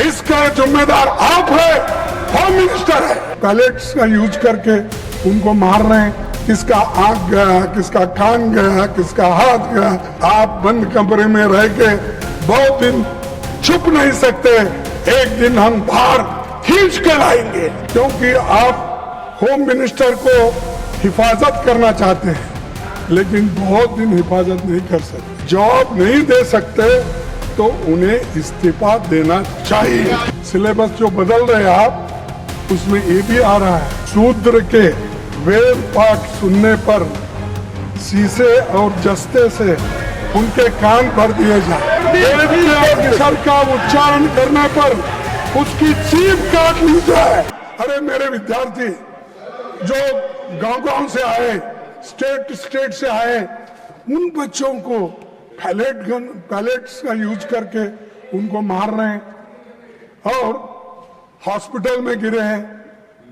इसका जिम्मेदार आप है, होम मिनिस्टर है। पैलेट्स का यूज करके उनको मार रहे हैं, किसका आंख गया, किसका कान गया, किसका हाथ गया। आप बंद कमरे में रह के बहुत दिन छुप नहीं सकते, एक दिन हम बाहर खींच के लाएंगे, क्योंकि आप होम मिनिस्टर को हिफाजत करना चाहते हैं, लेकिन बहुत दिन हिफाजत नहीं कर सकते। जॉब नहीं दे सकते तो उन्हें इस्तीफा देना चाहिए। सिलेबस जो बदल रहे हैं आप, उसमें ये भी आ रहा है, शूद्र के वेद पाठ सुनने पर शीशे और जस्ते से उनके कान भर दिए जाए। अक्षर का उच्चारण करने पर उसकी जीभ काट ली जाए। अरे मेरे विद्यार्थी जो गांव-गांव से आए, स्टेट से आए, उन बच्चों को पैलेट्स का यूज करके उनको मार रहे हैं और हॉस्पिटल में गिरे हैं।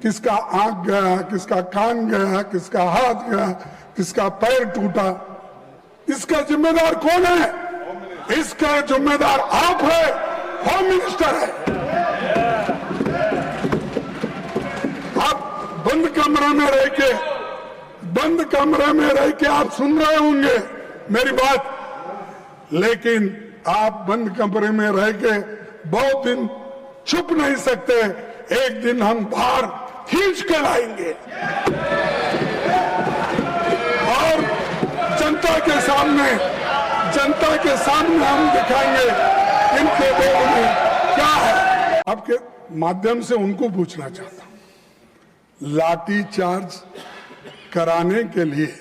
किसका आंख गया, किसका कान गया, किसका हाथ गया, किसका पैर टूटा। इसका जिम्मेदार कौन है? इसका जिम्मेदार आप है, होम मिनिस्टर है। आप बंद कमरे में रह के आप सुन रहे होंगे मेरी बात, लेकिन आप बंद कमरे में रह के बहुत दिन छुप नहीं सकते, एक दिन हम बाहर खींच के लाएंगे और जनता के सामने हम दिखाएंगे इनके लोगों में क्या है। आपके माध्यम से उनको पूछना चाहता हूं, लाठी चार्ज कराने के लिए,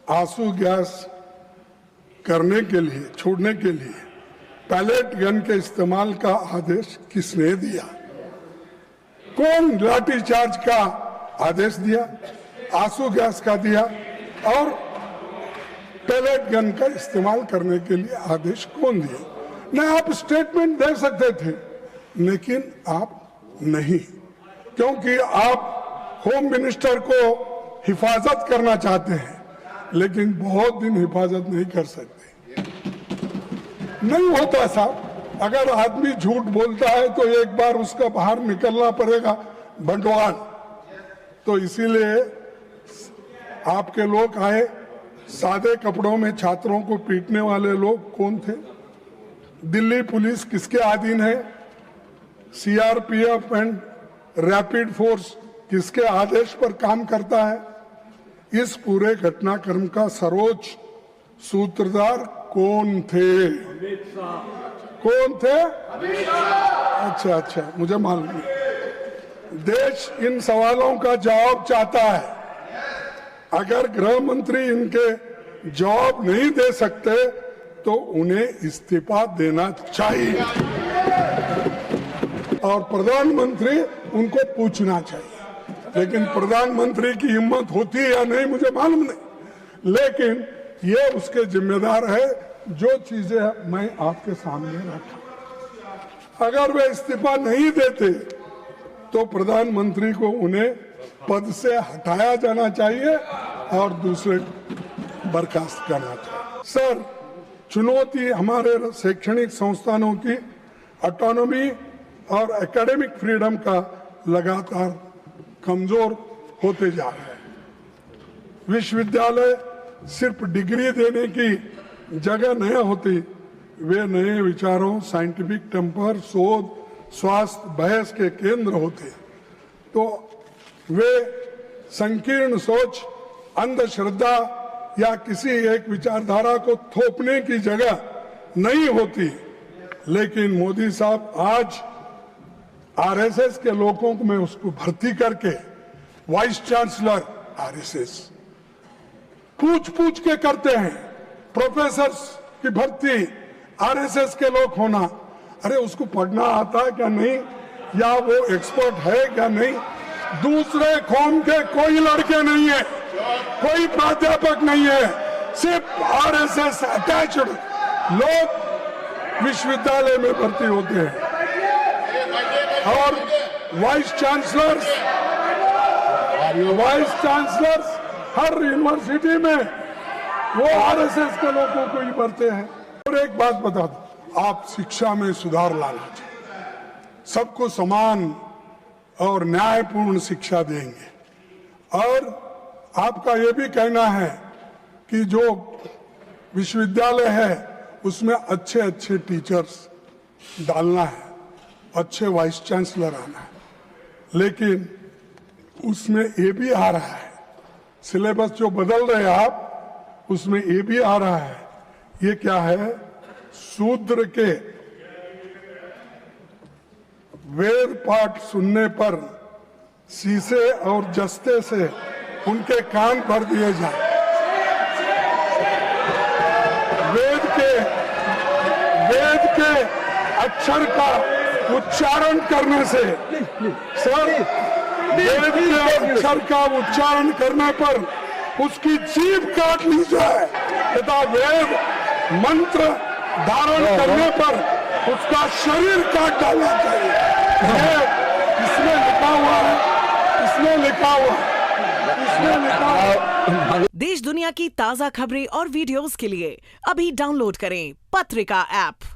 आंसू गैस करने के लिए, छोड़ने के लिए पैलेट गन के इस्तेमाल का आदेश किसने दिया? कौन लाठी चार्ज का आदेश दिया, आंसू गैस का दिया और पैलेट गन का इस्तेमाल करने के लिए आदेश कौन दिया? नहीं, आप स्टेटमेंट दे सकते थे, लेकिन आप नहीं, क्योंकि आप होम मिनिस्टर को हिफाजत करना चाहते हैं, लेकिन बहुत दिन हिफाजत नहीं कर सकते। नहीं होता साहब, अगर आदमी झूठ बोलता है तो एक बार उसका बाहर निकलना पड़ेगा बंटवाल। तो इसीलिए आपके लोग आए, सादे कपड़ों में छात्रों को पीटने वाले लोग कौन थे? दिल्ली पुलिस किसके अधीन है? सीआरपीएफ एंड रैपिड फोर्स किसके आदेश पर काम करता है? इस पूरे घटनाक्रम का सर्वोच्च सूत्रधार कौन थे? कौन थे? अच्छा, मुझे मालूम नहीं। देश इन सवालों का जवाब चाहता है। अगर गृह मंत्री इनके जवाब नहीं दे सकते तो उन्हें इस्तीफा देना चाहिए और प्रधानमंत्री उनको पूछना चाहिए। लेकिन प्रधानमंत्री की हिम्मत होती है या नहीं मुझे मालूम नहीं, लेकिन ये उसके जिम्मेदार है जो चीजें मैं आपके सामने रखा। अगर वे इस्तीफा नहीं देते तो प्रधानमंत्री को उन्हें पद से हटाया जाना चाहिए और दूसरे बर्खास्त करना चाहिए। सर, चुनौती हमारे शैक्षणिक संस्थानों की ऑटोनॉमी और एकेडमिक फ्रीडम का लगातार कमजोर होते जा रहे हैं। विश्वविद्यालय सिर्फ डिग्री देने की जगह नहीं होती, वे नए विचारों, साइंटिफिक टेम्पर, शोध, स्वास्थ्य, बहस के केंद्र होते। तो वे संकीर्ण सोच, अंधश्रद्धा या किसी एक विचारधारा को थोपने की जगह नहीं होती। लेकिन मोदी साहब आज आरएसएस के लोगों को मैं उसको भर्ती करके वाइस चांसलर आरएसएस पूछ के करते हैं। प्रोफेसर की भर्ती आरएसएस के लोग होना, अरे उसको पढ़ना आता है क्या नहीं, या वो एक्सपर्ट है क्या नहीं? दूसरे कौम के कोई लड़के नहीं है, कोई प्राध्यापक नहीं है, सिर्फ आरएसएस अटैच्ड लोग विश्वविद्यालय में भर्ती होते हैं। और वाइस चांसलर्स हर यूनिवर्सिटी में वो आरएसएस के लोगों को ही भरते हैं। और एक बात बता दो, आप शिक्षा में सुधार लाना चाहिए। सबको समान और न्यायपूर्ण शिक्षा देंगे। और आपका ये भी कहना है कि जो विश्वविद्यालय है उसमें अच्छे अच्छे टीचर्स डालना है, अच्छे वाइस चांसलर आना है, लेकिन उसमें ये भी आ रहा है, सिलेबस जो बदल रहे हैं आप, उसमें ये भी आ रहा है। ये क्या है? शूद्र के वेद पाठ सुनने पर शीशे और जस्ते से उनके कान भर दिए जाए। वेद के अक्षर का उच्चारण करने से, सर, वेद के अक्षर का उच्चारण करने पर उसकी जीभ काट ली जाए तथा वेद मंत्र धारण करने पर उसका शरीर काट डालना चाहिए। ये इसमें लिखा हुआ है, इसमें लिखा हुआ है, इसमें लिखा हुआ है। देश दुनिया की ताजा खबरें और वीडियोस के लिए अभी डाउनलोड करें पत्रिका ऐप।